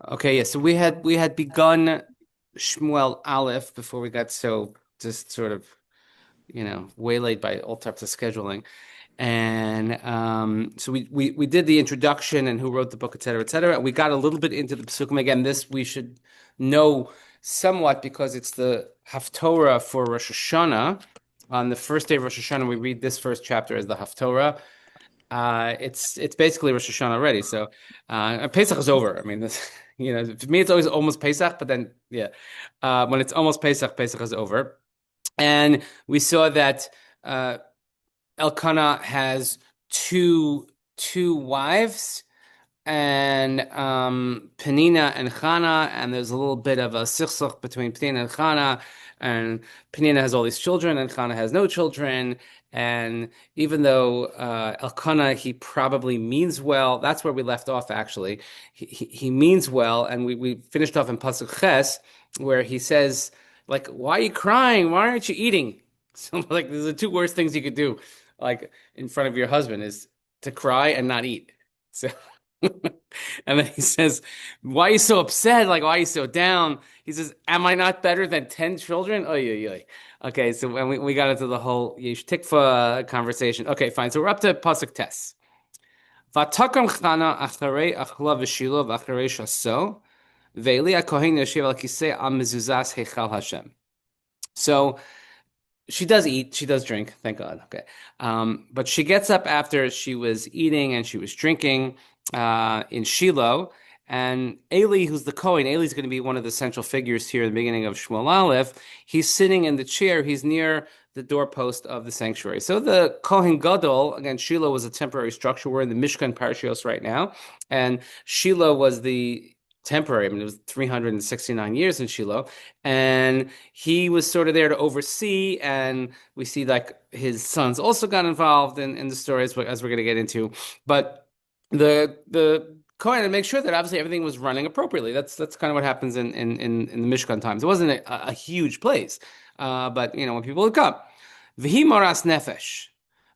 Okay, yeah. So we had begun Shmuel Aleph before we got so just sort of, waylaid by all types of scheduling. And so we did the introduction and who wrote the book, et cetera, et cetera. And we got a little bit into the Pesukim. Again, this we should know somewhat because it's the Haftorah for Rosh Hashanah. On the first day of Rosh Hashanah, we read this first chapter as the Haftorah. It's basically Rosh Hashanah already. So Pesach is over. I mean, this, for me it's always almost Pesach, but then yeah, when it's almost Pesach, Pesach is over. And we saw that Elkanah has two wives, and Penina and Chana, and there's a little bit of a sichsuch between Penina and Chana, and Penina has all these children, and Chana has no children. And even though Elkanah, he probably means well, that's where we left off actually. He means well, and we finished off in Pasuk Ches, where he says, like, why are you crying? Why aren't you eating? So, like, these are the two worst things you could do, like, in front of your husband is to cry and not eat. So and then he says, why are you so upset? Like, why are you so down? He says, am I not better than 10 children? Oh, yeah, yeah. Okay, so when we got into the whole Yesh Tikva conversation. Okay, fine. So we're up to Pasuk Tes. Vatakam chana acharei achla v'shilo v'acharei shaso ve'eli akohen yoshev al kisei al mezuzas heichal Hashem. So she does eat, she does drink, thank God. Okay. But she gets up after she was eating and she was drinking in Shiloh. And Eli, who's the Kohen, Eli's going to be one of the central figures here in the beginning of Shmuel Aleph. He's sitting in the chair, he's near the doorpost of the sanctuary. So the Kohen Gadol, again, Shiloh was a temporary structure. We're in the Mishkan Parshios right now. And Shiloh was the temporary. I mean, it was 369 years in Shiloh, and he was sort of there to oversee. And we see like his sons also got involved in the story as we're going to get into. But the Kohen to make sure that obviously everything was running appropriately. That's kind of what happens in the Mishkan times. It wasn't a huge place, but when people look up, v'hi maras nefesh,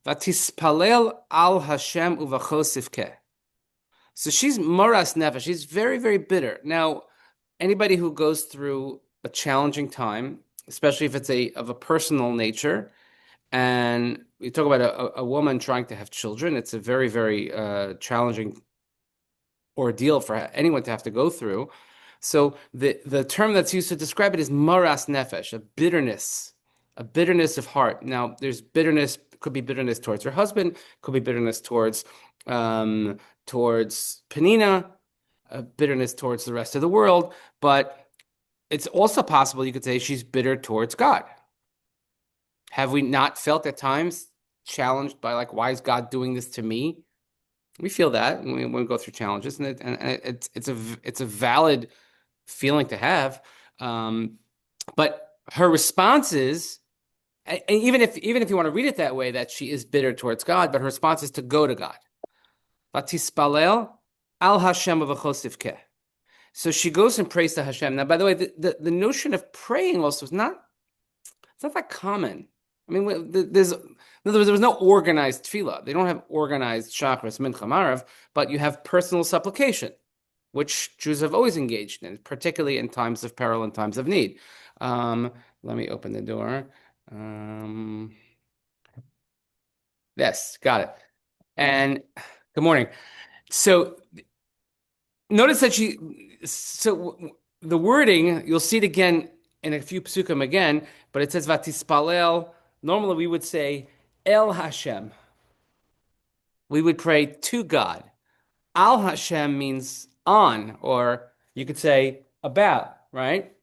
v'tispalel al Hashem uvachosivke. So she's moras nefesh. She's very, very bitter. Now, anybody who goes through a challenging time, especially if it's of a personal nature, and we talk about a woman trying to have children, it's a very, very challenging ordeal for anyone to have to go through. So the term that's used to describe it is moras nefesh, a bitterness of heart. Now, there's bitterness, could be bitterness towards her husband, could be bitterness towards Penina, bitterness towards the rest of the world, but it's also possible you could say she's bitter towards God. Have we not felt at times challenged by like, why is God doing this to me? We feel that when we go through challenges, and it's a valid feeling to have. But her response is, and even if you want to read it that way, that she is bitter towards God, but her response is to go to God. Vatispalel al Hashem v'chosivkeh. So she goes and prays to Hashem. Now, by the way, the notion of praying also is not it's not that common. I mean, in other words, there was no organized tefillah. They don't have organized shachris, mincha, marav, but you have personal supplication, which Jews have always engaged in, particularly in times of peril and times of need. Let me open the door. Yes, got it. And good morning. So notice that the wording, you'll see it again in a few psukim again, but it says vatispalel. Normally we would say El Hashem. We would pray to God. Al Hashem means on, or you could say about, right?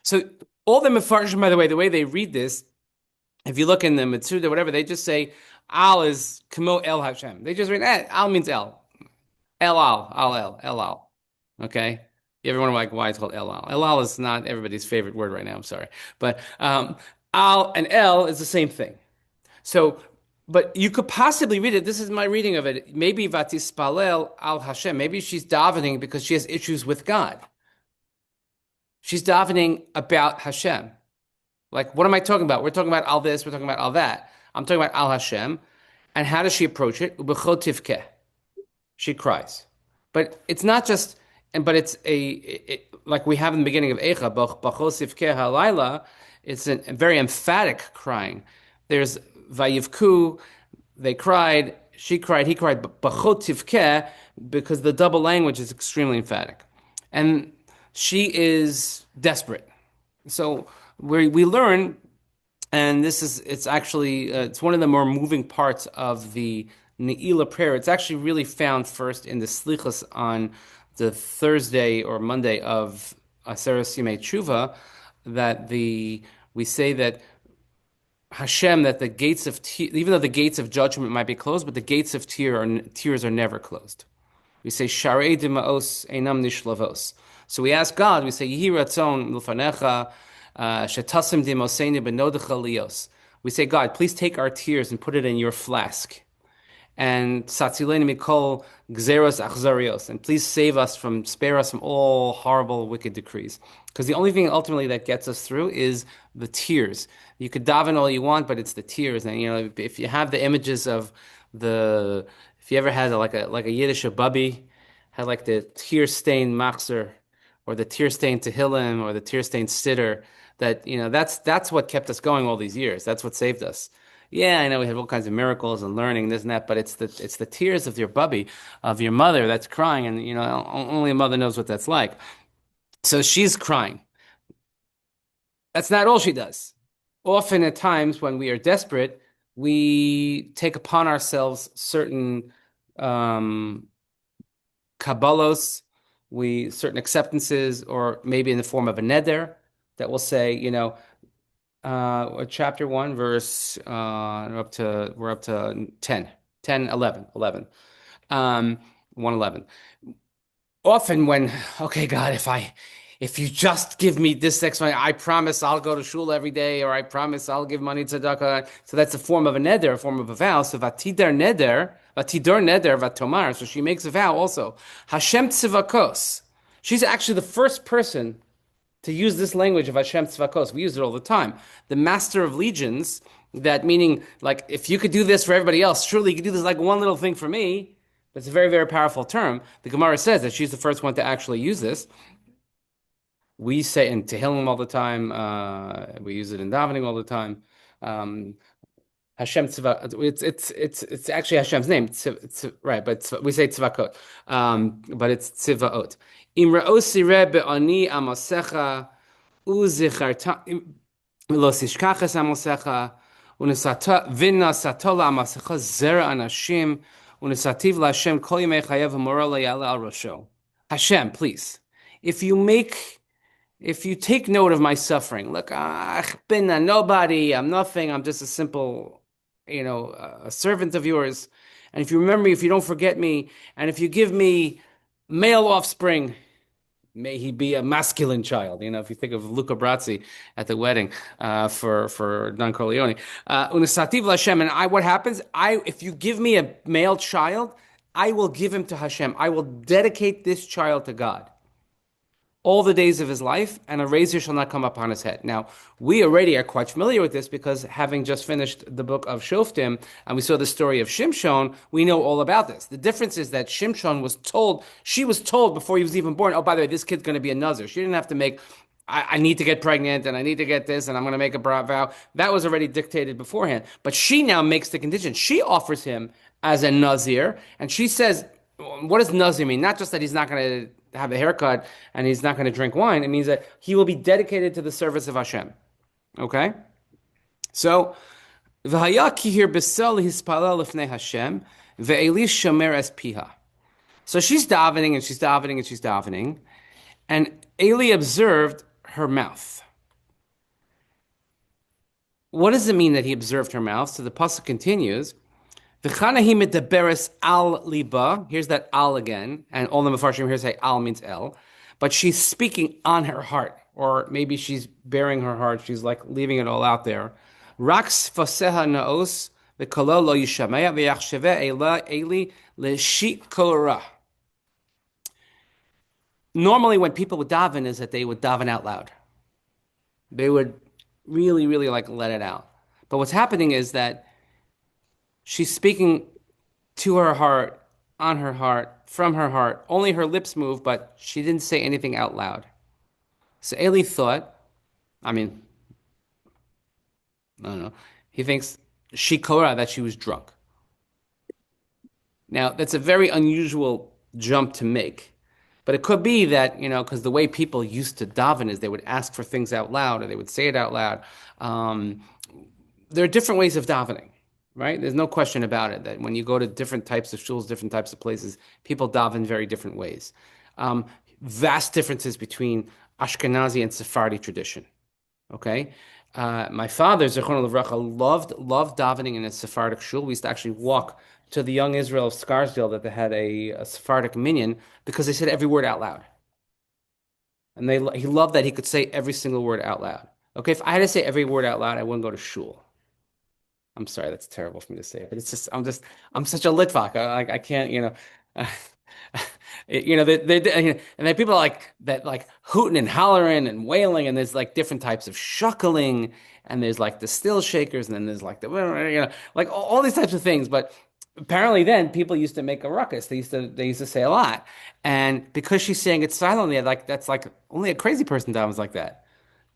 So all the Mefarshim, by the way they read this, if you look in the Mitzuda, whatever, they just say Al is Kamo El Hashem. They just read Al means El. El Al, Al El, El Al. Okay? You ever wonder like why it's called El Al? El Al is not everybody's favorite word right now, I'm sorry. But Al and El is the same thing. So, but you could possibly read it. This is my reading of it. Maybe Vatispalel al Hashem. Maybe she's davening because she has issues with God. She's davening about Hashem. Like, what am I talking about? We're talking about all this. We're talking about all that. I'm talking about al Hashem. And how does she approach it? Ubechotivke. She cries. But it's not just and but it's like we have in the beginning of Eicha, Bachosif Ke Halayla, it's a very emphatic crying. There's Vayivku, they cried, she cried, he cried, Bachotiv Ke, because the double language is extremely emphatic. And she is desperate. So we learn, and this is it's actually it's one of the more moving parts of the Ne'ilah prayer. It's actually really found first in the Slichas on the Thursday or Monday of Aseres Yimei Tshuva, that the we say that Hashem, that the gates of even though the gates of judgment might be closed, but the gates of tears are never closed. We say Sharei Dimaos Einam Nishlavos. So we ask God, we say Yehi Ratzon Milfanecha Shetasim Dimoseinu Benodecha Lios. We say, God, please take our tears and put it in your flask. And Satzileni Mikol Gzeros Achzarios. And please save us from, spare us from all horrible, wicked decrees. Because the only thing ultimately that gets us through is the tears. You could daven all you want, but it's the tears. And you know, if you have the images of the, if you ever had like a Yiddish bubby, had like the tear-stained machzer, or the tear-stained Tehillim, or the tear-stained siddur, that you know that's what kept us going all these years. That's what saved us. Yeah, I know we had all kinds of miracles and learning this and that, but it's the tears of your bubby, of your mother that's crying, and you know only a mother knows what that's like. So she's crying. That's not all she does. Often at times when we are desperate, we take upon ourselves certain um, kabbalos, we certain acceptances, or maybe in the form of a neder that will say, you know, chapter 1, verse we're up to 10, 10, 11, 11, 111. Often when, okay, God, if you just give me this X money, I promise I'll go to shul every day, or I promise I'll give money to tzedakah. So that's a form of a neder, a form of a vow. So vatidor neder vatomar. So she makes a vow also. Hashem tzivakos. She's actually the first person to use this language of Hashem tzivakos. We use it all the time. The master of legions, that meaning like if you could do this for everybody else, surely you could do this like one little thing for me. That's a very, very powerful term. The Gemara says that she's the first one to actually use this. We say in Tehillim all the time. We use it in davening all the time. Hashem tzva. It's actually Hashem's name. Right, but we say tzvakot. But it's tzvaot. Imra osi rebe ani amasecha uzicharta lo sishkachas amasecha unesata vinna satola amasecha zera anashim unesativ laHashem kol yemei chayev hamora layala al rosho. Hashem, please, if you make if you take note of my suffering, look, I've been a nobody, I'm nothing, I'm just a simple, a servant of yours. And if you remember me, if you don't forget me, and if you give me male offspring, may he be a masculine child. You know, if you think of Luca Brazzi at the wedding for Don Corleone. Unesativ Lashem, and what happens? If you give me a male child, I will give him to Hashem. I will dedicate this child to God all the days of his life, and a razor shall not come upon his head. Now, we already are quite familiar with this because having just finished the book of Shoftim, and we saw the story of Shimshon, we know all about this. The difference is that Shimshon she was told before he was even born, oh, by the way, this kid's going to be a Nazir. She didn't have to make, I need to get pregnant, and I need to get this, and I'm going to make a vow. That was already dictated beforehand. But she now makes the condition. She offers him as a Nazir, and she says, what does Nazir mean? Not just that he's not going to have a haircut and he's not going to drink wine. It means that he will be dedicated to the service of Hashem. Okay? So, v'haya kihir besel hispalel lifnei Hashem ve'eli shomer es piha. So she's davening and she's davening and she's davening, and Eli observed her mouth. What does it mean that he observed her mouth? So the pasuk continues, al liba. Here's that al again, and all the Mefarshim here say al means el, but she's speaking on her heart, or maybe she's bearing her heart. She's like leaving it all out there. Raks faseha naos v'kolo lo yishamea v'yachsheve eli l'shikora. Normally, when people would daven, is that they would daven out loud. They would really, really like let it out. But what's happening is that she's speaking to her heart on her heart, from her heart. Only her lips moved, but she didn't say anything out loud. So Eli thought, I mean, I don't know. He thinks shikora, that she was drunk. Now, that's a very unusual jump to make. But it could be that, because the way people used to daven is they would ask for things out loud or they would say it out loud. Um, there are different ways of davening, right? There's no question about it that when you go to different types of shuls, different types of places, people daven very different ways. Um, Vast differences between Ashkenazi and Sephardi tradition. Okay. My father, Zichrono Livracha, loved davening in a Sephardic shul. We used to actually walk to the Young Israel of Scarsdale that they had a Sephardic minyan because they said every word out loud. And he loved that he could say every single word out loud. Okay, if I had to say every word out loud, I wouldn't go to shul. I'm sorry, that's terrible for me to say, but I'm such a litvak. I can't, and then people are like that, like hooting and hollering and wailing, and there's like different types of shuckling, and there's like the still shakers, and then there's like like all these types of things. But apparently, then people used to make a ruckus. They used to say a lot, and because she's saying it silently, like that's like only a crazy person was like that.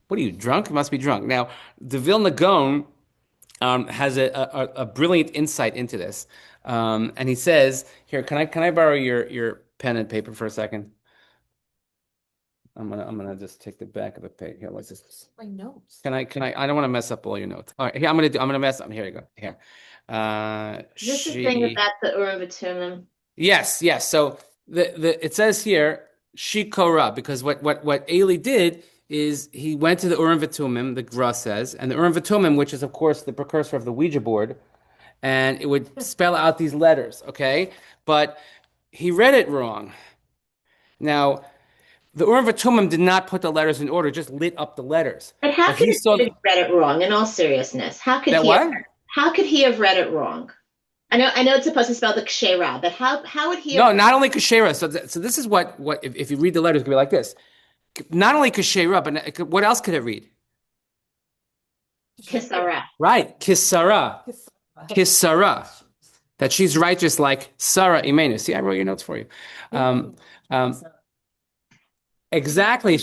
What are you drunk? You must be drunk. Now, the Vilna Gaon has a brilliant insight into this. And he says, "Here, can I borrow your pen and paper for a second? I'm gonna just take the back of the page. Here, let's just. My notes. Can I? I don't want to mess up all your notes. All right, here I'm gonna mess up. Here you go. Here, This is the thing she. about the Urim Tumim. Yes, yes. So the it says here she korah because what Eli did is he went to the Urim Vitumim, the Gra says, and the Urim Vitumim, which is of course the precursor of the Ouija board, and it would spell out these letters, okay? But he read it wrong. Now, the Urim Vitumim did not put the letters in order, just lit up the letters. But how But could he he saw have read it wrong? In all seriousness, that what? how could he have read it wrong? I know it's supposed to spell the kshera, but how would he No, have not only Kashera. So this is what if you read the letters, it could be like this. Not only Kashera, but what else could it read? kisara? Right, Kisara. Kisara. That she's righteous like Sarah Imenu. See, I wrote your notes for you. Um, um, exactly.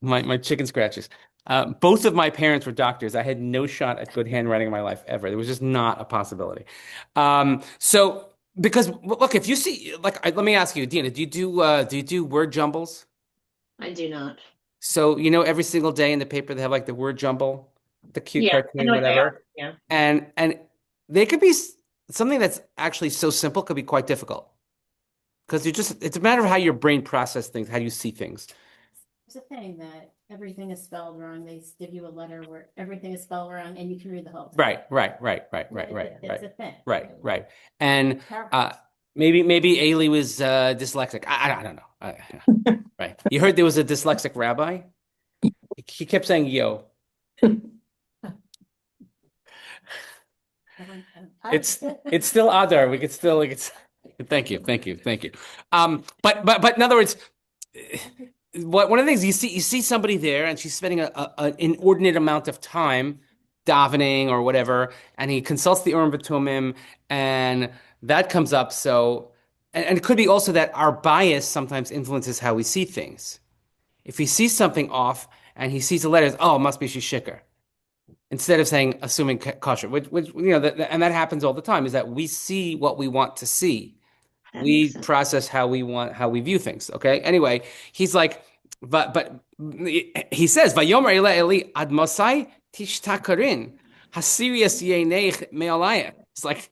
My chicken scratches. Both of my parents were doctors. I had no shot at good handwriting in my life ever. There was just not a possibility. So because look, if you see, like, let me ask you, Dina, do you do word jumbles? I do not. So every single day in the paper they have like the word jumble, the cute Yeah, I cartoon, know what they are. whatever, Yeah. and they could be something that's actually so simple could be quite difficult because it's a matter of how your brain processes things, how you see things. There's a thing that everything is spelled wrong. They give you a letter where everything is spelled wrong and you can read the whole thing. Right. It's a thing. Right. And maybe Ailey was dyslexic. I don't know. Right. You heard there was a dyslexic rabbi? He kept saying yo. It's still Adar. We could still like it's thank you. But in other words, one of the things you see somebody there and she's spending an inordinate amount of time davening or whatever, and he consults the Urim Vitumim, and that comes up. So, and it could be also that our bias sometimes influences how we see things. If he sees something off and he sees the letters, oh, it must be shikar, instead of saying assuming kosher, which and that happens all the time. Is that we see what we want to see. That We makes sense. process how we view things. Okay. Anyway, he's like, but he says, "Vayomer Eli Eli ad Mosai tishtakarin hasirias yenech me'alayah." It's like,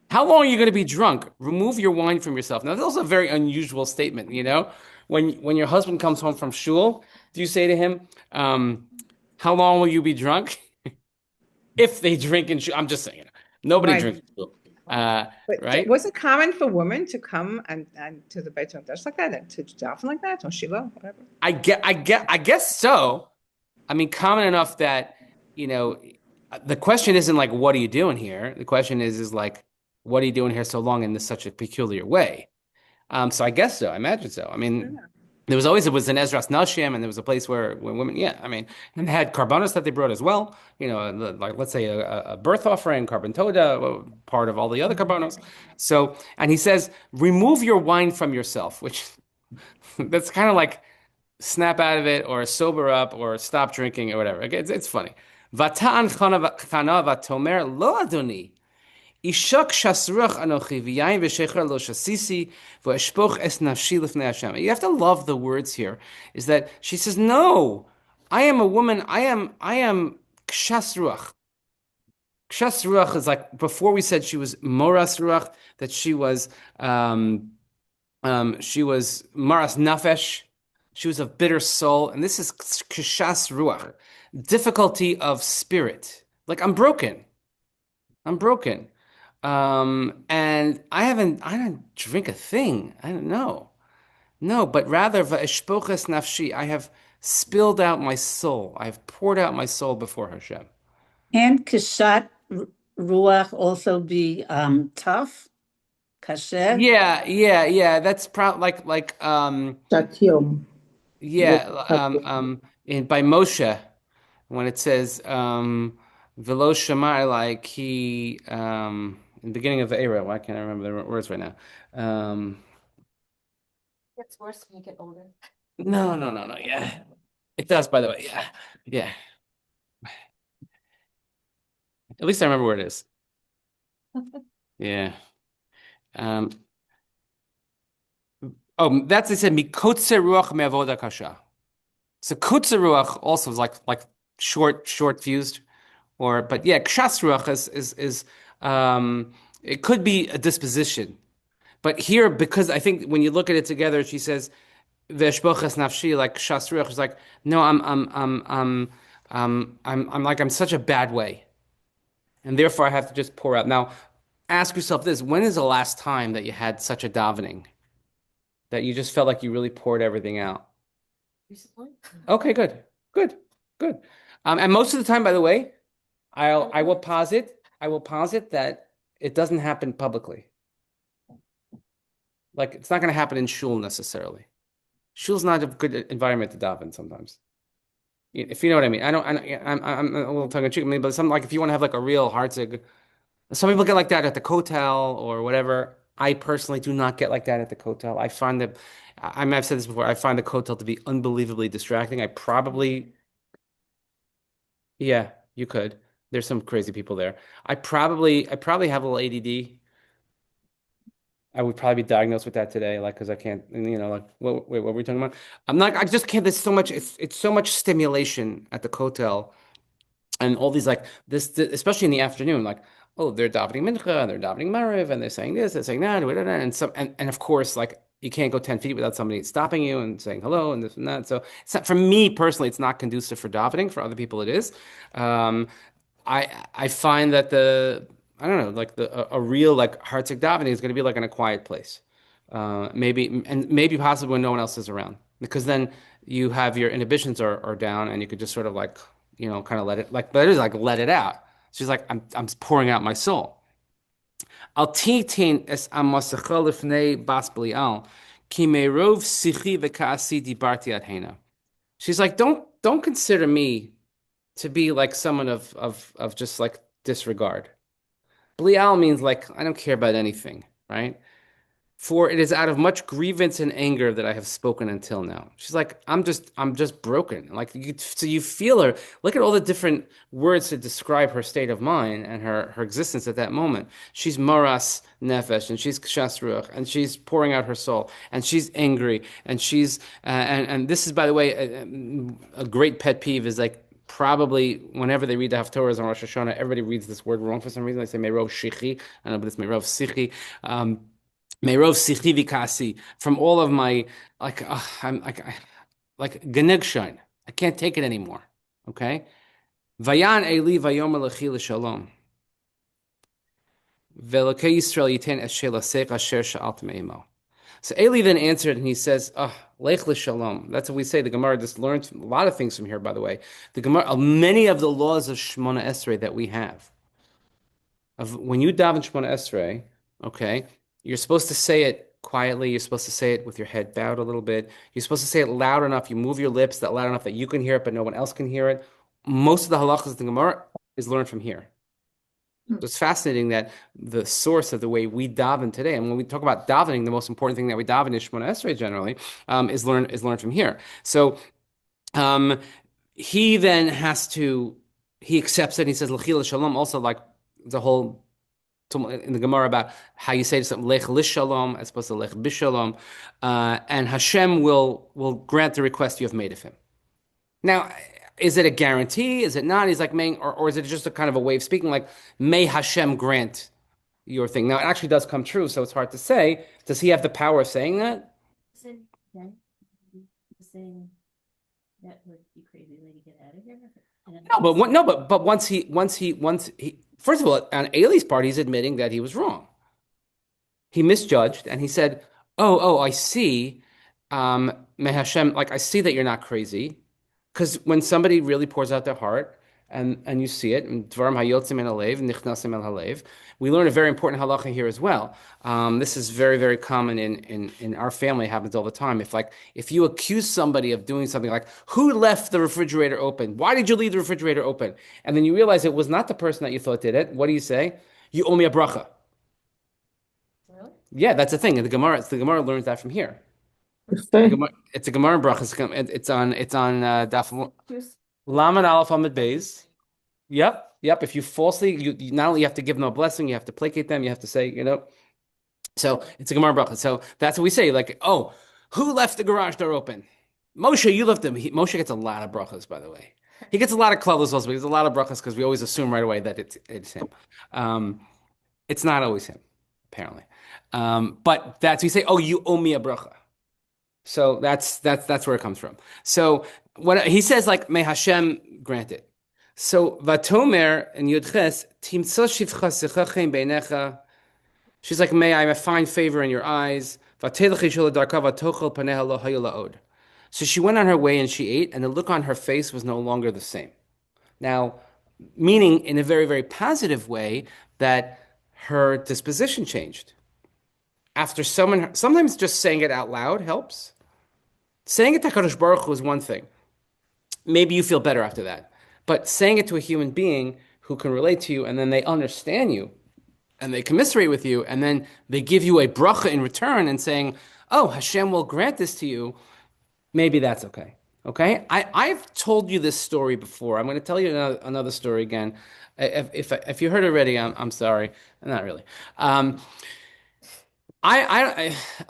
how long are you going to be drunk? Remove your wine from yourself. Now, that's also a very unusual statement. When your husband comes home from shul, do you say to him, "How long will you be drunk?" If they drink in shul, I'm just saying, nobody Right. drinks in shul. But Right? was it common for women to come and to the Beit HaMikdash like that, and to daven like that, or Shiva, whatever? I guess so. I mean, common enough that, the question isn't like, what are you doing here? The question is like, what are you doing here so long in such a peculiar way? So I guess so. I imagine so. I mean, It was an Ezras Nashim, and there was a place where women, yeah, I mean, and they had carbonos that they brought as well. Like let's say a birth offering, carbon toda, part of all the other carbonos. So, and he says, remove your wine from yourself, which that's kind of like snap out of it or sober up or stop drinking or whatever. Okay, it's funny. Vatan chana vatomer lo adoni. Ishak shasruach anochi v'yayin v'shecher lo shasisi v'eshpoch es nafshi lifnei Hashem. You have to love the words here. Is that she says, no, I am a woman. I am kshas ruach. Kshas ruach is like before we said she was moras ruach, that she was maras nafesh. She was of bitter soul, and this is kshas ruach, difficulty of spirit. Like I'm broken. I'm broken. And I don't drink a thing. I don't know. No, but rather, va'eshpoches nafshi, I have spilled out my soul. I have poured out my soul before Hashem. And kashat ruach also be tough, kasher. Yeah. That's probably Satyam. yeah, Satyam. in by Moshe, when it says, Velo Shamar, like in the beginning of the Era, why can't I remember the words right now? Gets worse when you get older. No. Yeah, it does. By the way, yeah. At least I remember where it is. Yeah. Um. Oh, that's they said mikotze ruach me'avoda kasha. So kotze ruach also is like short fused, but yeah, kshas ruach is it could be a disposition, but here because I think when you look at it together, she says veshbochas nafshi like kshas ruach is like no, I'm like I'm such a bad way. And therefore I have to just pour out. Now, ask yourself this: when is the last time that you had such a davening that you just felt like you really poured everything out? Recently? Okay, good. And most of the time, by the way, I will posit that it doesn't happen publicly. Like it's not going to happen in shul necessarily. Shul's not a good environment to daven sometimes. If you know what I mean. I'm a little tongue in cheek, but some like if you want to have like a real heartzig, some people get like that at the kotel or whatever. I personally do not get like that at the kotel. I find that I mean I've said this before. I find the kotel to be unbelievably distracting. Yeah, you could. There's some crazy people there. I probably have a little ADD. I would probably be diagnosed with that today, like because I can't, like wait, what were we talking about? I just can't. There's so much. It's so much stimulation at the kotel, and all these like especially in the afternoon, like oh, they're davening mincha, and they're davening mariv, and they're saying this, they're saying that, and of course, like you can't go 10 feet without somebody stopping you and saying hello and this and that. So it's not, for me personally, it's not conducive for davening. For other people, it is. Um, I find that I don't know, like a real like heartsick davening is going to be like in a quiet place, maybe possibly when no one else is around, because then you have your inhibitions are down and you could just sort of like kind of let it like, but it is like let it out. She's like I'm pouring out my soul. Al titin es amasacha lifnei bas Belial ki merov sichi v'kasi dibarti adhena. She's like don't consider me to be like someone of just like disregard. Blial means like I don't care about anything, right? For it is out of much grievance and anger that I have spoken until now. She's like, I'm just broken. Like so you feel her. Look at all the different words to describe her state of mind and her existence at that moment. She's maras nefesh, and she's kshas ruach, and she's pouring out her soul, and she's angry, and she's and this is, by the way, a great pet peeve is like probably whenever they read the Haftorahs on Rosh Hashanah, everybody reads this word wrong for some reason. They say merov shichi. I don't know, but it's merov sichi. Merov sichi vikasi, from all of my I'm like genugshine. I can't take it anymore. Okay. Vayan Eli vayomer lechi l'shalom. Velokei Yisrael yitain es shelasech asher sha'altem emo. So Eli then answered and he says, Lech l'shalom. That's what we say. The Gemara just learned a lot of things from here, by the way. The Gemara, many of the laws of Shemona Esrei that we have, of when you daven Shemona Esrei, okay, you're supposed to say it quietly. You're supposed to say it with your head bowed a little bit. You're supposed to say it loud enough. You move your lips that loud enough that you can hear it, but no one else can hear it. Most of the halachas in the Gemara is learned from here. So it's fascinating that the source of the way we daven today, and when we talk about davening, the most important thing that we daven is Shemona Esrei generally, is learned from here. So um, he then he accepts it. And he says l'chila shalom. Also, like the whole in the Gemara about how you say something lech lishalom as opposed to lech bishalom, and Hashem will grant the request you have made of him. Now, is it a guarantee? Is it not? He's like, or is it just a kind of a way of speaking, like, may Hashem grant your thing? Now, it actually does come true, so it's hard to say. Does he have the power of saying that? Saying that would be crazy lady, get out of here. But once he, first of all, on Eli's part, he's admitting that he was wrong. He misjudged, and he said, "Oh, I see. May Hashem, like I see that you're not crazy." Because when somebody really pours out their heart and you see it, and Dvarim hayotzim el halev, nichnasim el halev, we learn a very important halacha here as well. This is very, very common in our family. It happens all the time. If you accuse somebody of doing something like, who left the refrigerator open? Why did you leave the refrigerator open? And then you realize it was not the person that you thought did it. What do you say? You owe me a bracha. Really? Yeah, that's the thing. The Gemara learns that from here. יפה. It's a Gemara bracha. It's on Daf Lamed Aleph Amud Beis. Yep. If you falsely, you not only have to give them a blessing, you have to placate them. You have to say, So it's a Gemara bracha. So that's what we say. Like, oh, who left the garage door open? Moshe, you left him. Moshe gets a lot of brachas, by the way. He gets a lot of klavos also. He gets a lot of brachas because we always assume right away that it's him. It's not always him, apparently. But we say, oh, you owe me a bracha. So that's where it comes from. So what he says, like, may Hashem grant it. So Vatomer and Yudches timtza shivcha sechachem beinecha. She's like, may I find favor in your eyes. Vatelech yishol darka vatochel paneha lo hayu laod. So she went on her way and she ate, and the look on her face was no longer the same. Now, meaning in a very, very positive way that her disposition changed. After sometimes just saying it out loud helps. Saying it to HaKadosh Baruch Hu is one thing. Maybe you feel better after that. But saying it to a human being who can relate to you, and then they understand you, and they commiserate with you, and then they give you a bracha in return and saying, oh, Hashem will grant this to you, maybe that's okay. Okay? I've told you this story before. I'm going to tell you another story again. If you heard it already, I'm sorry. Not really. A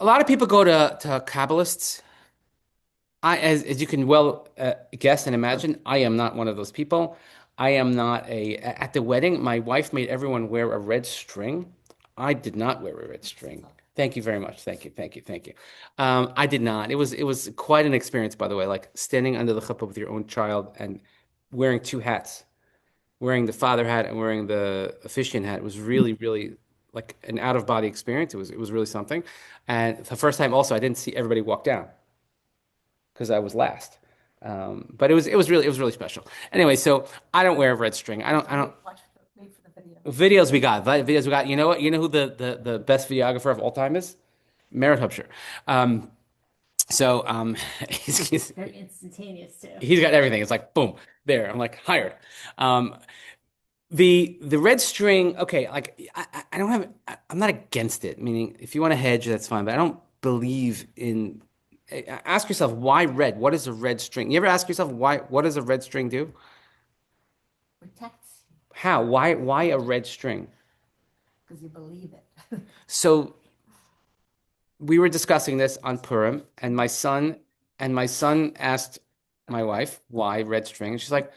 lot of people go to Kabbalists. As you can well guess and imagine, I am not one of those people. I am not at the wedding, my wife made everyone wear a red string. I did not wear a red string. Thank you very much. Thank you. I did not. It was quite an experience, by the way, like standing under the chuppah with your own child and wearing two hats, wearing the father hat and wearing the officiant hat. It was really, really like an out-of-body experience. It was really something. And the first time also, I didn't see everybody walk down because I was last. But it was really special. Anyway, so I don't wear a red string. I don't. Wait for the video. Videos we got. You know what? You know who the best videographer of all time is? Merit Hubsher. He's Very instantaneous too. he's got everything. It's like boom, there. I'm like hired. The red string. Okay, like I don't have. I'm not against it. Meaning, if you want to hedge, that's fine. But I don't believe in. Ask yourself why red. What is a red string? You ever ask yourself why? What does a red string do? Protects How? Why a red string? because you believe it. So we were discussing this on Purim, and my son asked my wife why red string. She's like,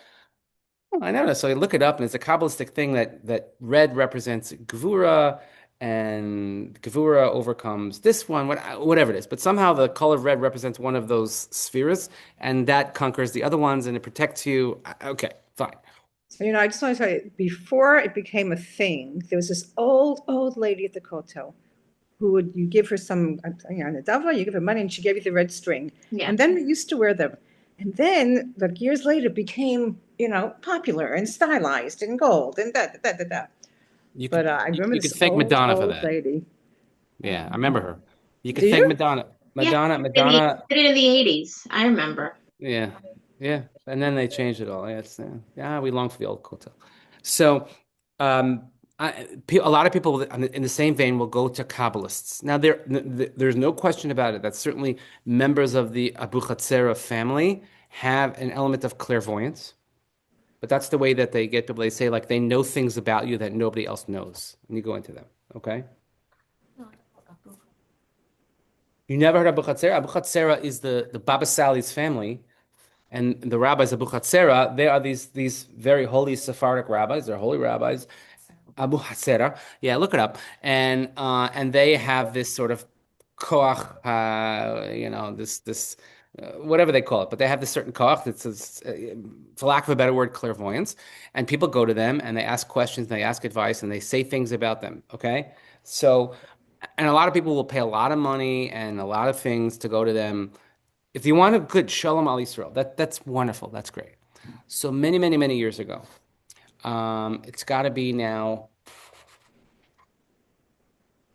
oh, I know. So I look it up, and it's a Kabbalistic thing that red represents Gevura, and Gevura overcomes this one, whatever it is. But somehow the color red represents one of those spheres, and that conquers the other ones, and it protects you. Okay, fine. So, I just want to tell you, before it became a thing, there was this old lady at the Kotel who you give her some, on the Davla, you give her money, and she gave you the red string. Yeah. And then we used to wear them. And then, like years later, it became, popular and stylized and gold and da. But I remember you this could thank Madonna for old that. lady. Yeah, I remember her. You could Do thank you? Madonna. Yeah, Madonna. did it in the 80s. I remember. Yeah, yeah. And then they changed it all. Yeah, we long for the old hotel. So, um, a lot of people in the same vein will go to Kabbalists. Now, there's no question about it that certainly members of the Abu Chatzera family have an element of clairvoyance. But that's the way that they get people. They say like they know things about you that nobody else knows, and you go into them. Okay. You never heard of Abu Chatzera? Abu Chatzera is the Baba Sally's family, and the rabbis of Abu Chatzera. They are these very holy Sephardic rabbis. They're holy rabbis. Abu Chatzera. Yeah, look it up. And they have this sort of koach, this whatever they call it, but they have this certain koach that's, for lack of a better word, clairvoyance. And people go to them and they ask questions, and they ask advice, and they say things about them. Okay, so and a lot of people will pay a lot of money and a lot of things to go to them. If you want a good Shalom Al Yisrael, that's wonderful. That's great. So many, many, many years ago, it's got to be now.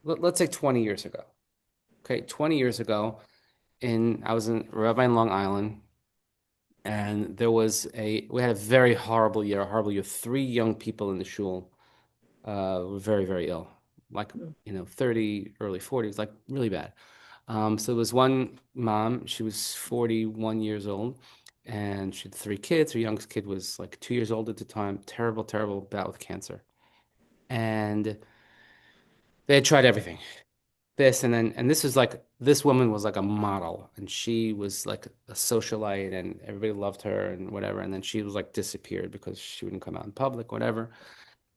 Let's say 20 years ago. Okay, 20 years ago, I was in Rabbi in Long Island, and we had a very horrible year, a horrible year. Three young people in the shul were very, very ill, like 30, early 40s, like really bad. So there was one mom, she was 41 years old, and she had three kids. Her youngest kid was like 2 years old at the time. Terrible, terrible bout with cancer. And they had tried everything. This is like this woman was like a model, and she was like a socialite, and everybody loved her and whatever. And then she was like disappeared because she wouldn't come out in public, whatever.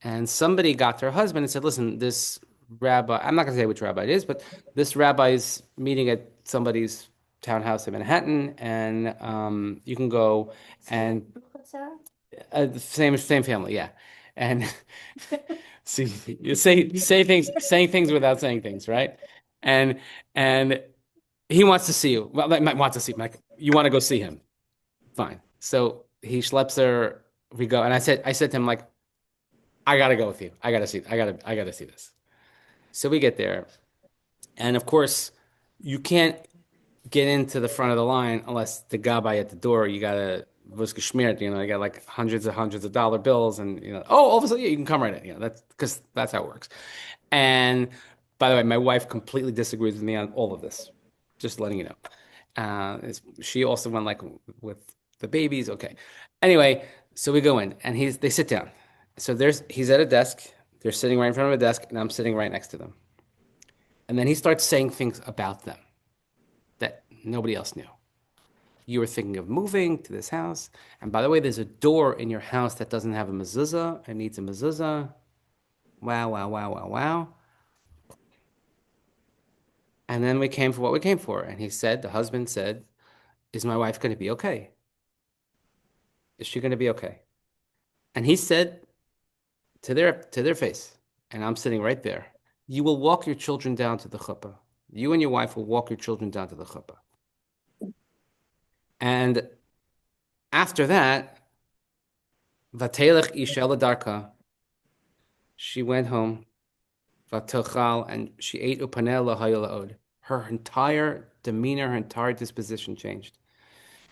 And somebody got to her husband and said, "Listen, this rabbi, I'm not going to say which rabbi it is, but this rabbi is meeting at somebody's townhouse in Manhattan, and you can go and same family, yeah." And see, you say things, saying things without saying things, right? And and he wants to see you. Well, like, wants to see. Like, you want to go see him? Fine. So he schleps her. We go, and I said to him, like, I gotta go with you. I gotta see this. So we get there, and of course, you can't get into the front of the line unless the gabbai at the door. You gotta was geschmiert, you got like hundreds of dollar bills, and all of a sudden, yeah, you can come right in. That's because that's how it works. And by the way, my wife completely disagrees with me on all of this. Just letting you know. She also went like with the babies. Okay. Anyway, so we go in, and they sit down. So he's at a desk. They're sitting right in front of a desk, and I'm sitting right next to them. And then he starts saying things about them that nobody else knew. You were thinking of moving to this house. And by the way, there's a door in your house that doesn't have a mezuzah. It needs a mezuzah. Wow, wow, wow, wow, wow. And then we came for what we came for. And the husband said, is my wife going to be okay? Is she going to be okay? And he said to their face, and I'm sitting right there, you will walk your children down to the chuppah. You and your wife will walk your children down to the chuppah. And after that, Vatelech isha ladarka, she went home, Vatochal, and she ate upaneh lahayolaod. Her entire demeanor, her entire disposition changed.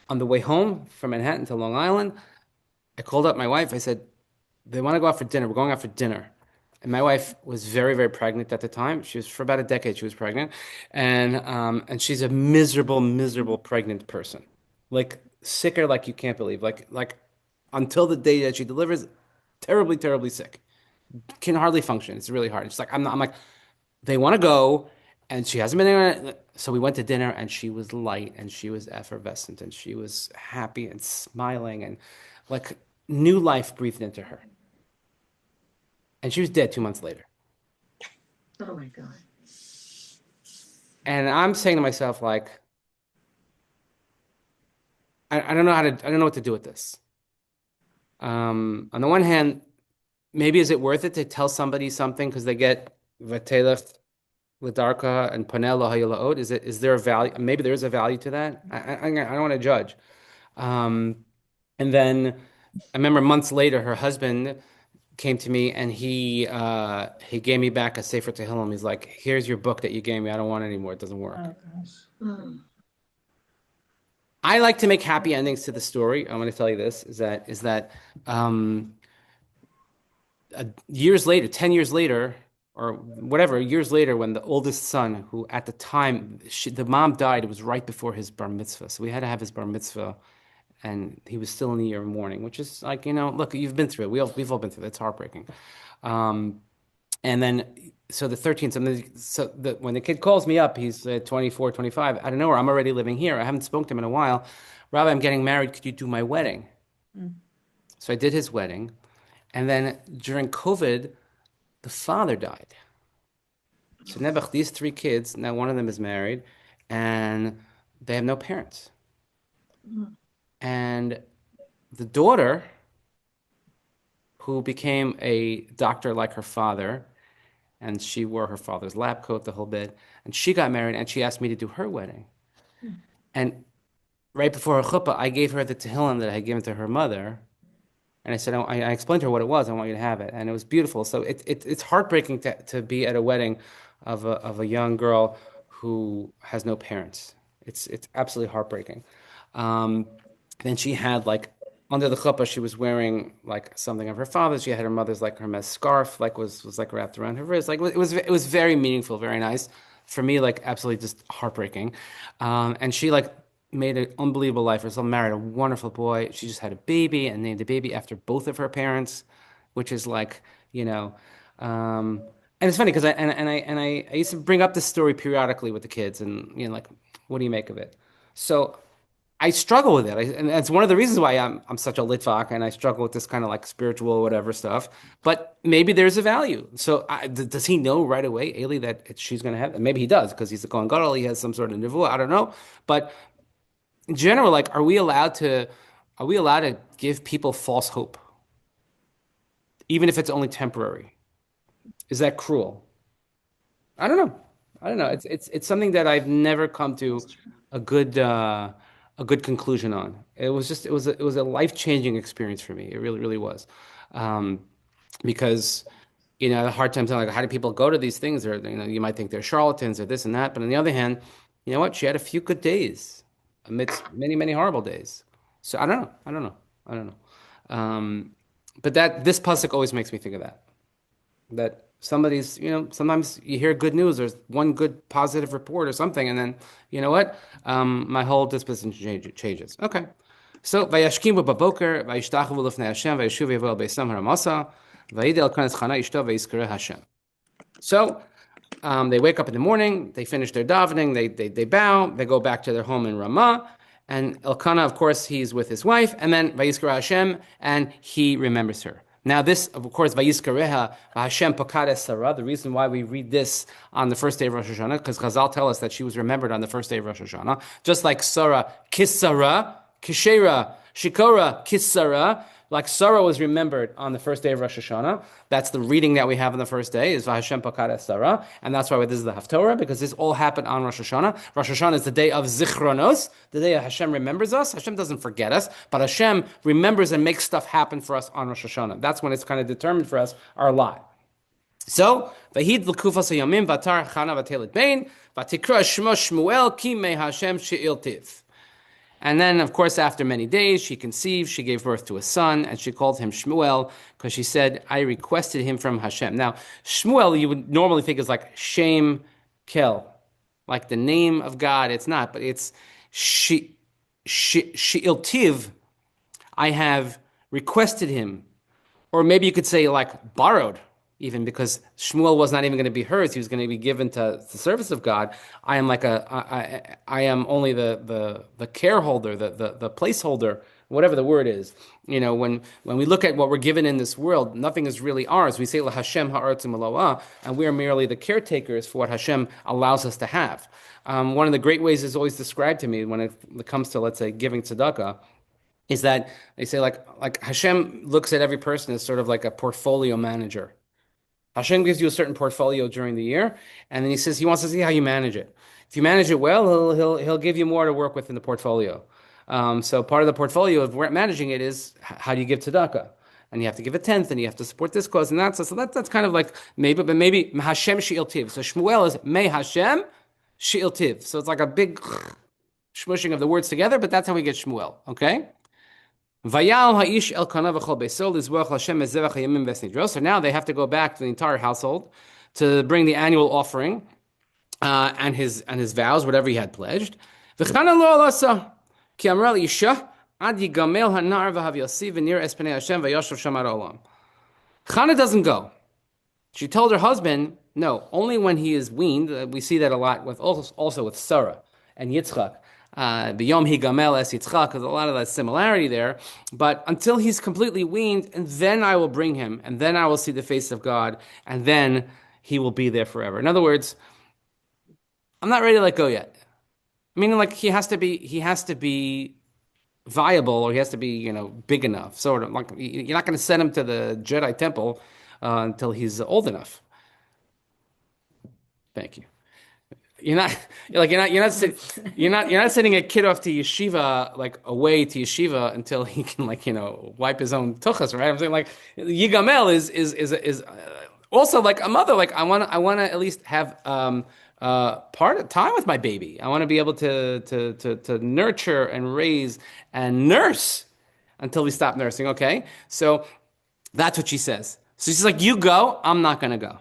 On the way home from Manhattan to Long Island, I called up my wife. I said, they want to go out for dinner. We're going out for dinner. And my wife was very, very pregnant at the time. She was for about a decade. She was pregnant, and she's a miserable, miserable pregnant person, like sicker like you can't believe. Like until the day that she delivers, terribly, terribly sick. Can hardly function. It's really hard. It's like I'm like, they want to go, and she hasn't been there. So we went to dinner, and she was light, and she was effervescent, and she was happy and smiling, and like new life breathed into her. And she was dead 2 months later. Oh my God. And I'm saying to myself, like, I don't know what to do with this. On the one hand, maybe is it worth it to tell somebody something because they get vatelech l'darka and panel lahayolaot? Is there a value? Maybe there is a value to that. I don't want to judge. And then I remember months later, her husband came to me and he gave me back a Sefer Tehillim. He's like, "Here's your book that you gave me. I don't want it anymore. It doesn't work." Oh, gosh. Mm. I like to make happy endings to the story. I'm going to tell you this is that um, years later, 10 years later, or whatever, years later, when the oldest son, who at the time, the mom died, it was right before his bar mitzvah. So we had to have his bar mitzvah, and he was still in the year of mourning, which is like, look, you've been through it. We've all been through it. It's heartbreaking. Um, and then, so the 13th, when the kid calls me up, he's 24, 25. I don't know where I'm already living here. I haven't spoken to him in a while. Rabbi, I'm getting married. Could you do my wedding? Mm. So I did his wedding. And then during COVID, the father died. So Nebuch, these three kids, now one of them is married, and they have no parents. Mm. And the daughter, who became a doctor like her father, and she wore her father's lab coat, the whole bit, and she got married, and she asked me to do her wedding. And right before her chuppah, I gave her the Tehillim that I had given to her mother. And I said, I explained to her what it was. I want you to have it. And it was beautiful. So it's heartbreaking to be at a wedding of a young girl who has no parents. It's absolutely heartbreaking. Um, then she had like under the chuppah, she was wearing like something of her father's. She had her mother's like Hermes scarf, like was like wrapped around her wrist. Like it was very meaningful, very nice. For me, like absolutely just heartbreaking. And she like made an unbelievable life. Herself married a wonderful boy. She just had a baby and named the baby after both of her parents, which is like, you know, and it's funny because I used to bring up this story periodically with the kids, and like, what do you make of it? So I struggle with it, and that's one of the reasons why I'm such a litvak, and I struggle with this kind of like spiritual whatever stuff. But maybe there's a value. So does he know right away, Eli, that she's going to have? Maybe he does because he's a Kohen Gadol. He has some sort of nevuah. I don't know, but in general, like, are we allowed to give people false hope, even if it's only temporary? Is that cruel? I don't know. I don't know. It's something that I've never come to a good uh, a good conclusion on. It was a life-changing experience for me. It really really was, um, because I had a hard time telling like how do people go to these things, or you might think they're charlatans or this and that, but on the other hand, you know what? She had a few good days amidst many many horrible days. So I don't know. I don't know. I don't know. But this pasuk always makes me think of that somebody's, sometimes you hear good news, there's one good positive report or something, and then, you know what? My whole disposition changes. Okay. So, Vayashkimu baboker, Vayishtachu lifnei Hashem, Vayishuv yevu el beisam haramasa, Vayid el kanes chana ishto vayizkere Hashem. So, they wake up in the morning, they finish their davening, they bow, they go back to their home in Ramah, and Elkanah, of course, he's with his wife, and then Vayizkere Hashem, and he remembers her. Now this, of course, Vayizkareha, Hashem Pokades Sarah, the reason why we read this on the first day of Rosh Hashanah, because Chazal tell us that she was remembered on the first day of Rosh Hashanah, just like Sarah, Kissara, Kishera, Shikora, Kissara, like Sarah was remembered on the first day of Rosh Hashanah. That's the reading that we have on the first day, is Hashem Pokades Sarah, and that's why this is the Haftorah, because this all happened on Rosh Hashanah. Rosh Hashanah is the day of Zichronos, the day that Hashem remembers us. Hashem doesn't forget us, but Hashem remembers and makes stuff happen for us on Rosh Hashanah. That's when it's kind of determined for us our lot. So, Vahid l'kufas hayamim vatar chana vatelet bein vatikra shmo Shmuel ki me Hashem she'iltiv. And then, of course, after many days, she conceived, she gave birth to a son, and she called him Shmuel, because she said, I requested him from Hashem. Now, Shmuel, you would normally think is like Shem Kel, like the name of God. It's not, but it's She'iltiv, I have requested him. Or maybe you could say like borrowed, even because Shmuel was not even going to be hers; he was going to be given to the service of God. I am like I am only the care holder, the placeholder, whatever the word is. When we look at what we're given in this world, nothing is really ours. We say La Hashem ha'aretz u'maloah, and we are merely the caretakers for what Hashem allows us to have. One of the great ways is always described to me when it comes to, let's say, giving tzedakah, is that they say like Hashem looks at every person as sort of like a portfolio manager. Hashem gives you a certain portfolio during the year, and then he says he wants to see how you manage it. If you manage it well, he'll give you more to work with in the portfolio. So part of the portfolio of managing it is how do you give tzedakah? and you have to give a tenth, and you have to support this cause and that. So that's kind of like maybe, but maybe Hashem She'il Tiv. So Shmuel is May Hashem She'il Tiv. So it's like a big smushing of the words together, but that's how we get Shmuel. Okay. Vayal ha'ish elkanah v'chol beisol lizbuach Hashem ezevach hayamim v'snidro. So now they have to go back to the entire household to bring the annual offering and his vows, whatever he had pledged. V'chana lo alasa ki amra l'isha ad yigamel hanar v'hav yossi v'nir es pnei Hashem v'yoshav shamar olam. Chana doesn't go. She told her husband, no, only when he is weaned. We see that a lot with also with Sarah and Yitzchak. B'yom higamel es Yitzchak, there's a lot of that similarity there. But until he's completely weaned, and then I will bring him, and then I will see the face of God, and then he will be there forever. In other words, I'm not ready to let go yet. Meaning, like he has to be viable, or he has to be, big enough. Sort of like you're not going to send him to the Jedi temple until he's old enough. Thank you. You're not sending a kid off to yeshiva, like away to yeshiva until he can wipe his own tuchas, right? I'm saying like yigamel is also like a mother. Like I want to at least have part of time with my baby. I want to be able to nurture and raise and nurse until we stop nursing. Okay, so that's what she says. So she's like, you go, I'm not gonna go.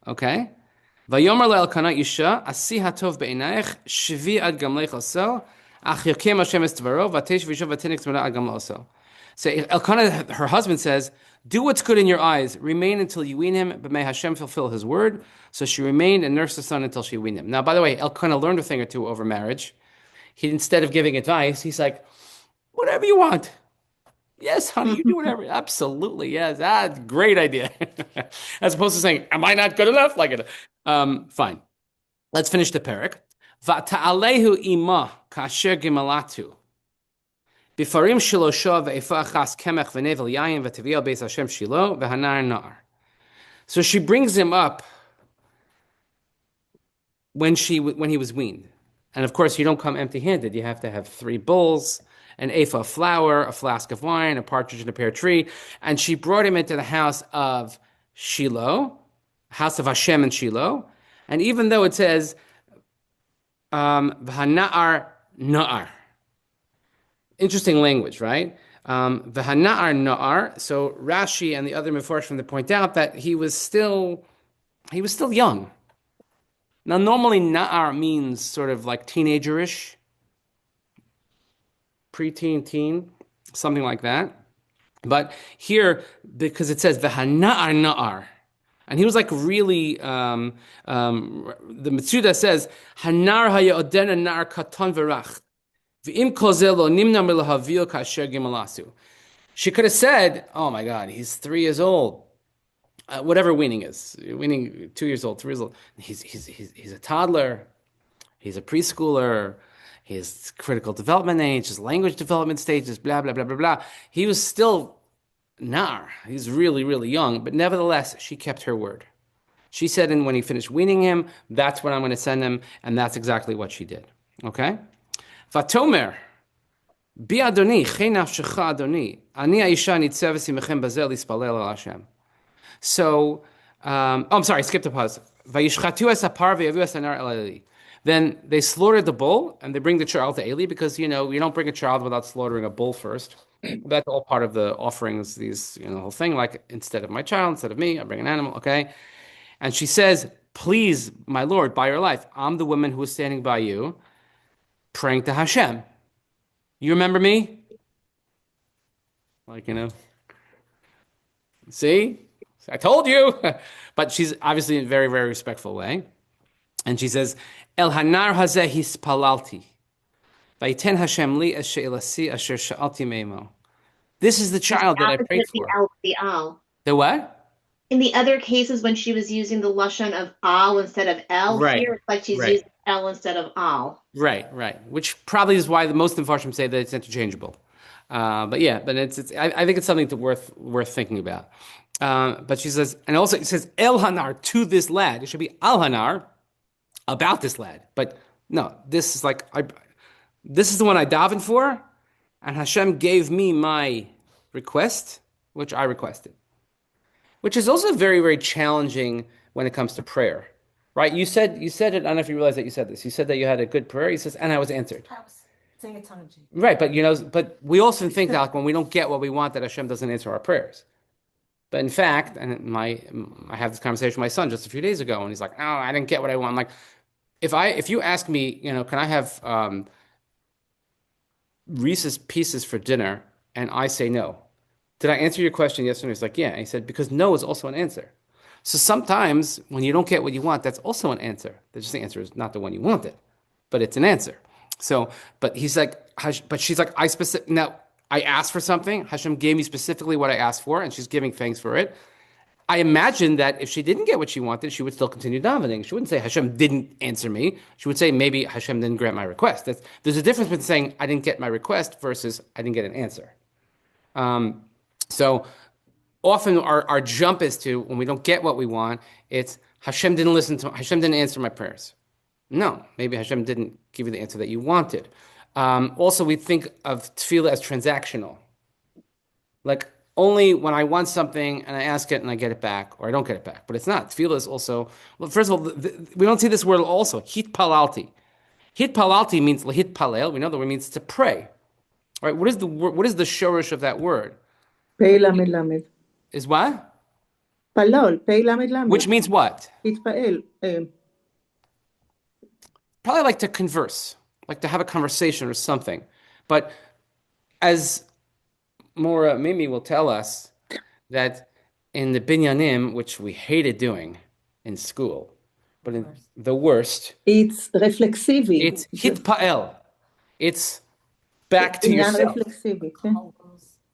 Okay. Vayomer le'elkanah isha asi hatov be'inayich shvi ad gamlech oso ach yokem Hashem es tvaro vatesh v'isha v'tinik tzmana ad gamlech oso. So Elkanah, her husband, says, do what's good in your eyes, remain until you wean him, but may Hashem fulfill his word. So she remained and nursed the son until she weaned him. Now, by the way, Elkanah learned a thing or two over marriage. Instead of giving advice, he's like, whatever you want. Yes, honey, you do whatever. Absolutely, yes. That's a great idea. As opposed to saying, am I not good enough? Fine. Let's finish the Perek. Vata'alehu ima kasher gimalatu. Bifarim shilosha ve'efa achas kemech v'nevel yayin v'teviyah beis Hashem shilo v'hanar nar. So she brings him up when he was weaned. And of course, you don't come empty-handed. You have to have 3 bulls, an ephah of flour, a flask of wine, a partridge in a pear tree. And she brought him into the house of Shiloh, house of Hashem in Shiloh. And even though it says, V'hana'ar na'ar. Interesting language, right? V'hana'ar na'ar. So Rashi and the other Mefarshim point out that he was still young. Now, normally na'ar means sort of like teenager-ish, preteen, teen, something like that. But here, because it says v'hana'ar na'ar, and he was like really, the Mitzuda says, hanar hayodena na'ar katon v'rach, v'im kozel lo nimna milahavil kasher gimalasu. She could have said, oh my God, he's 3 years old. Whatever weaning is, weaning 2 years old, 3 years old. He's a toddler. He's a preschooler. His critical development age, his language development stages, blah, blah, blah, blah, blah. He was still nar. He's really, really young. But nevertheless, she kept her word. She said, and when he finished weaning him, that's when I'm going to send him. And that's exactly what she did. Okay? Vatomer. Bi Adoni, chei nafshecha Adoni. Ani ha'isha nitzeves imechem bazel lispalel al Hashem. So, I'm sorry, I skipped a pause. Vayishchatu es hapar v'yavu es hanar el Eli. Then they slaughtered the bull and they bring the child to Eli because, you don't bring a child without slaughtering a bull first. That's all part of the offerings, the whole thing. Like, instead of my child, instead of me, I bring an animal, okay? And she says, please, my Lord, by your life, I'm the woman who is standing by you, praying to Hashem. You remember me? See? I told you. But she's obviously in a very, very respectful way. And she says, El hanar hazeh hispalalti. Vayiten Hashem li es she'elasi asher sha'alti meimo. This is the child that I prayed for. The al. The what? In the other cases, when she was using the lashon of al instead of el, right. Here it's like she's using el instead of al. Right. Which probably is why the most Mefarshim say that it's interchangeable. But it's I think it's something worth thinking about. But she says, and also it says El Hanar to this lad. It should be Al Hanar about this lad. But no, this is this is the one I davened for, and Hashem gave me my request, which I requested, which is also very, very challenging when it comes to prayer, right? You said it. I don't know if you realize that you said this. You said that you had a good prayer. He says, and I was answered. Right, but but we also think that like, when we don't get what we want, that Hashem doesn't answer our prayers. But in fact, I have this conversation with my son just a few days ago, and he's like, "Oh, I didn't get what I want." I'm like, if you ask me, can I have Reese's Pieces for dinner, and I say no, did I answer your question yes or no? He's like, yeah. And he said, because no is also an answer. So sometimes when you don't get what you want, that's also an answer. The answer is not the one you wanted, but it's an answer. So, but he's like, but she's like, now I asked for something. Hashem gave me specifically what I asked for, and she's giving thanks for it. I imagine that if she didn't get what she wanted, she would still continue davening. She wouldn't say Hashem didn't answer me. She would say maybe Hashem didn't grant my request. There's a difference between saying I didn't get my request versus I didn't get an answer. So often our jump is to, when we don't get what we want, it's Hashem didn't answer my prayers. No, maybe Hashem didn't give you the answer that you wanted. Also, we think of tefillah as transactional. Like only when I want something and I ask it and I get it back, or I don't get it back. But it's not. Tefillah is also, well, first of all, we don't see this word also, hit palalti. Hit palalti means hit palel. We know the word means to pray. All right, what is the shorish of that word? פ' למד למד. Is what? פלול, פ' למד למד. Which means what? התפעל. Probably like to converse, like to have a conversation or something. But as Mora Mimi will tell us, that in the binyanim, which we hated doing in school, but in the worst, It's reflexiבי. it's hitpa'el. It's back to עניין yourself. רפלקסיבי, כן?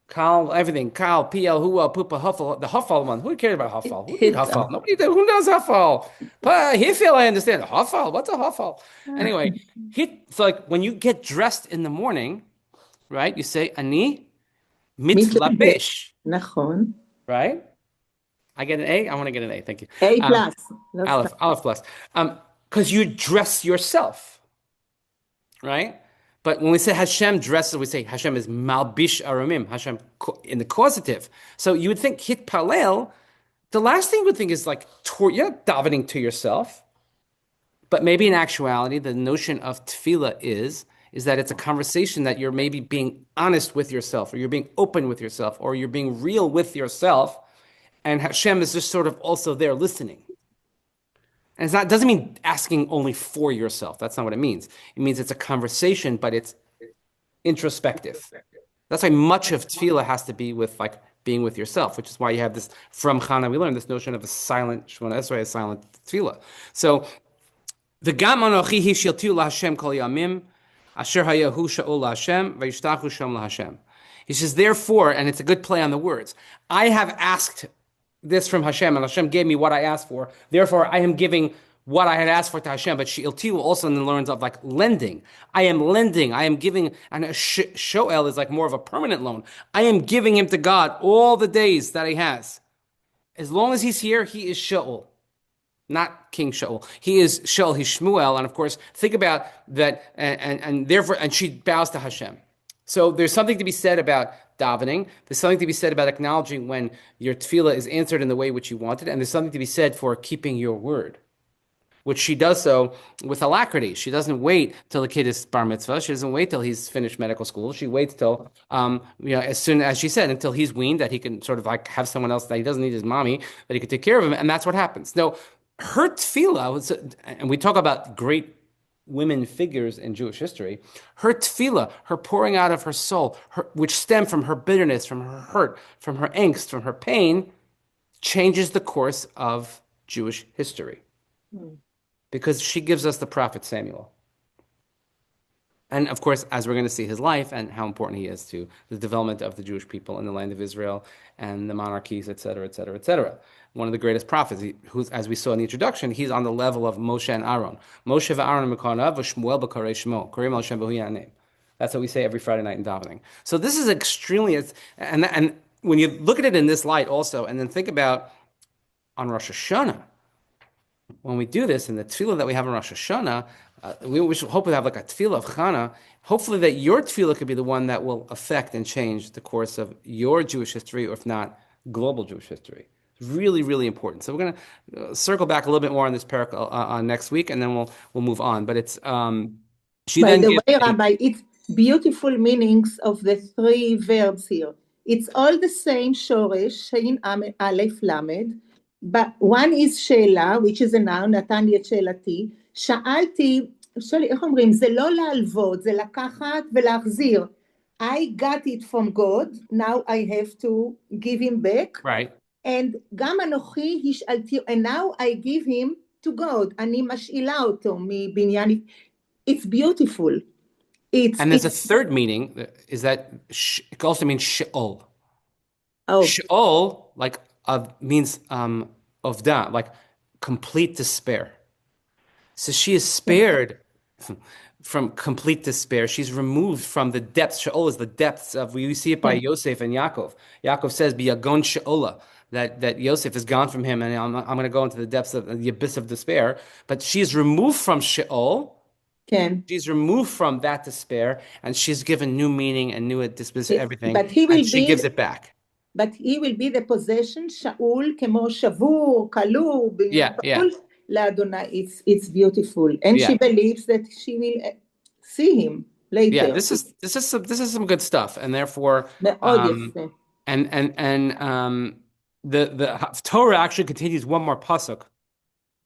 Kal, everything. Kal, PL, Hua, Pupa, Huffle. The Huffle one. Who cared about Huffle? Who did Huffle? Nobody did. Who knows Huffle? Hifil, I understand. Huffle? What's a Huffle? Anyway, it's like when you get dressed in the morning, right? You say, Ani mitlabish. נכון. Right? I get an A? I want to get an A. Thank you. A plus. לא סתם. Aleph plus. Because you dress yourself. Right? But when we say Hashem dresses, we say Hashem is malbish aramim, Hashem in the causative. So you would think hit palel, the last thing you would think is like, you're davening to yourself. But maybe in actuality, the notion of tefillah is that it's a conversation that you're maybe being honest with yourself, or you're being open with yourself, or you're being real with yourself. And Hashem is just sort of also there listening. And it doesn't mean asking only for yourself. That's not what it means. It means it's a conversation, but it's introspective. That's why much of tefillah has to be with like being with yourself, which is why you have this, from Chana we learn this notion of a silent Shemona Esrei, a silent tefillah. So the Gam Anochi Hi Shiltu LaHashem Kol Yamim Asher Hayahu Sha'ol LaHashem Vayishtachu Shem LaHashem. He says, therefore, and it's a good play on the words, I have asked this from Hashem, and Hashem gave me what I asked for. Therefore, I am giving what I had asked for to Hashem. But She'iltiu also learns of like lending. I am lending. I am giving, and a shoel is like more of a permanent loan. I am giving him to God all the days that he has. As long as he's here, he is Shaul, not King Shaul. He is Shaul. He's Shmuel, and of course, think about that. And therefore, and she bows to Hashem. So there's something to be said about davening. There's something to be said about acknowledging when your tefillah is answered in the way which you wanted. And there's something to be said for keeping your word, which she does so with alacrity. She doesn't wait till the kid is bar mitzvah. She doesn't wait till he's finished medical school. She waits till, as soon as she said, until he's weaned, that he can sort of like have someone else, that he doesn't need his mommy, that he can take care of him. And that's what happens. Now, her tefillah was, and we talk about great women figures in Jewish history, her tefillah, her pouring out of her soul, which stemmed from her bitterness, from her hurt, from her angst, from her pain, changes the course of Jewish history. Because she gives us the prophet Samuel. And of course, as we're going to see his life and how important he is to the development of the Jewish people in the land of Israel and the monarchies, et cetera, et cetera, et cetera. One of the greatest prophets, who's, as we saw in the introduction, he's on the level of Moshe and Aaron. Moshe v'Aaron mekanav v'Shmuel b'karei Shmo. Kareim al Shem b'hu yaneim. That's what we say every Friday night in davening. So this is extremely, and when you look at it in this light also, and then think about on Rosh Hashanah, when we do this in the tefillah that we have in Rosh Hashanah, we should hopefully have like a tefillah of Chana. Hopefully that your tefillah could be the one that will affect and change the course of your Jewish history, or if not, global Jewish history. Really, really important. So we're going to circle back a little bit more on this Perek on next week, and then we'll move on. But it's she By then the gives way, Rabbi, it's beautiful meanings of the three verbs here. It's all the same shoresh, shein aleph lamed, but one is שאלה, which is a noun, נתן לי את שאלתי. שאלתי, איך אומרים, זה לא להלוות, זה לקחת ולהחזיר. I got it from God, now I have to give him back. right. And גם אנוכי השאלתי, and now I give him to God. אני משאילה אותו מבניין. It's beautiful. And there's a third meaning, is that it also means sheol. Oh, Sheol, like means ovda, like complete despair. So she is spared from complete despair. She's removed from the depths. Sheol is the depths of. We see it by Yosef and Yaakov. Yaakov says, "Biyagon sheola," that Yosef is gone from him, and I'm going to go into the depths of the abyss of despair. But she is removed from Sheol. Ken. She's removed from that despair, and she's given new meaning and new disposition, everything. But he will and she be, gives it back. But he will be the possession, שאול, כמו שבור, כלוא, Yeah. לאדוני. It's beautiful. And she believes that she will see him later. Yeah, this is some good stuff, and therefore, מאוד and the Torah actually continues one more pasuk,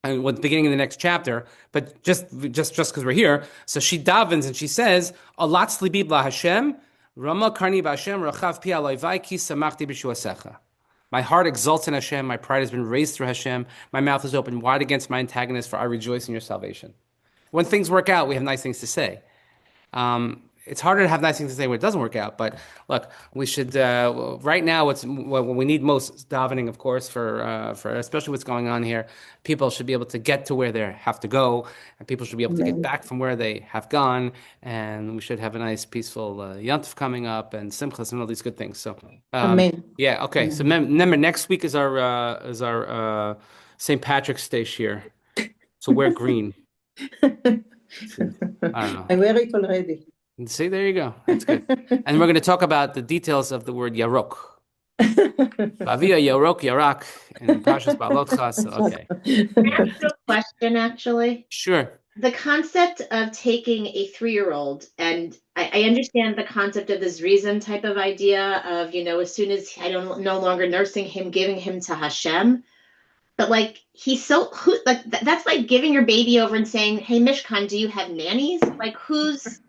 and with the beginning of the next chapter. But just because we're here, so she davens and she says, "Alatz libi bla Hashem, Rama karni b'Hashem, rachav pi alayvai ki samachti b'shuasecha." My heart exalts in Hashem. My pride has been raised through Hashem. My mouth is open wide against my antagonist, for I rejoice in your salvation. When things work out, we have nice things to say. It's harder to have nice things to say when it doesn't work out. But look, we should right now. What we need most is davening, of course, for especially what's going on here. People should be able to get to where they have to go, and people should be able to get back from where they have gone. And we should have a nice, peaceful Yontif coming up, and Simchas, and all these good things. So, Amen. yeah, okay. So remember, next week is our St. Patrick's Day Shiur. So wear green. I don't know. I wear it already. See, there you go. That's good. And we're going to talk about the details of the word yarok. Bavia, yarok, yarak, and Pashas Balotcha. So, okay. Can I ask you a question, actually? Sure. The concept of taking a 3-year-old, and I understand the concept of this reason type of idea of, as soon as I don't no longer nursing him, giving him to Hashem. But like he's that's like giving your baby over and saying, "Hey, Mishkan, do you have nannies?" Like who's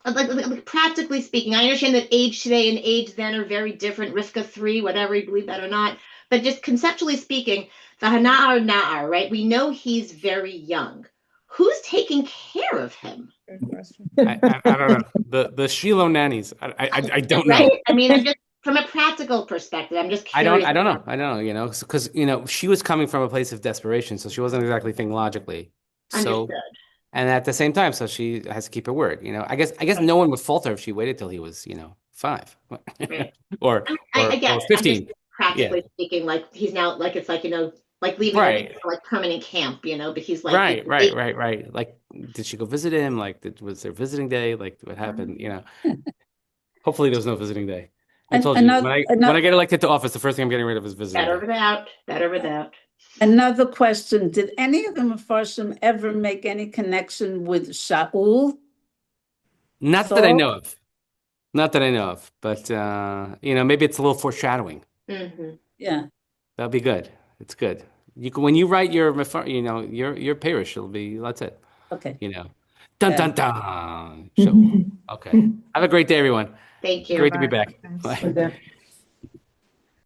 like practically speaking, I understand that age today and age then are very different. Rivka 3, whatever you believe that or not, but just conceptually speaking, the Hana'ar Na'ar, right? We know he's very young. Who's taking care of him? I don't know. The Shiloh nannies. I don't know. Right? I mean, I'm just from a practical perspective, I'm just curious. I don't know. Because she was coming from a place of desperation, so she wasn't exactly thinking logically. Understood. And at the same time, so she has to keep her word. I guess no one would fault her if she waited till he was 5 Right. or I guess 15. I'm just practically speaking, like he's now like it's like like leaving Right. for like permanent camp, but he's like Right. Like, did she go visit him? Like, was there visiting day? Like, what happened? Hopefully there was no visiting day. I told you, when I get elected to office, the first thing I'm getting rid of is visiting day. Better without. Another question: did any of the Mefarshim ever make any connection with Shaul? Not that I know of, but maybe it's a little foreshadowing. Mm-hmm. Yeah, that'd be good. It's good. When you write your parish, it'll be that's it. Okay. Dun dun dun. So, okay. Have a great day, everyone. Thank you. Great to be back. Thanks. Bye.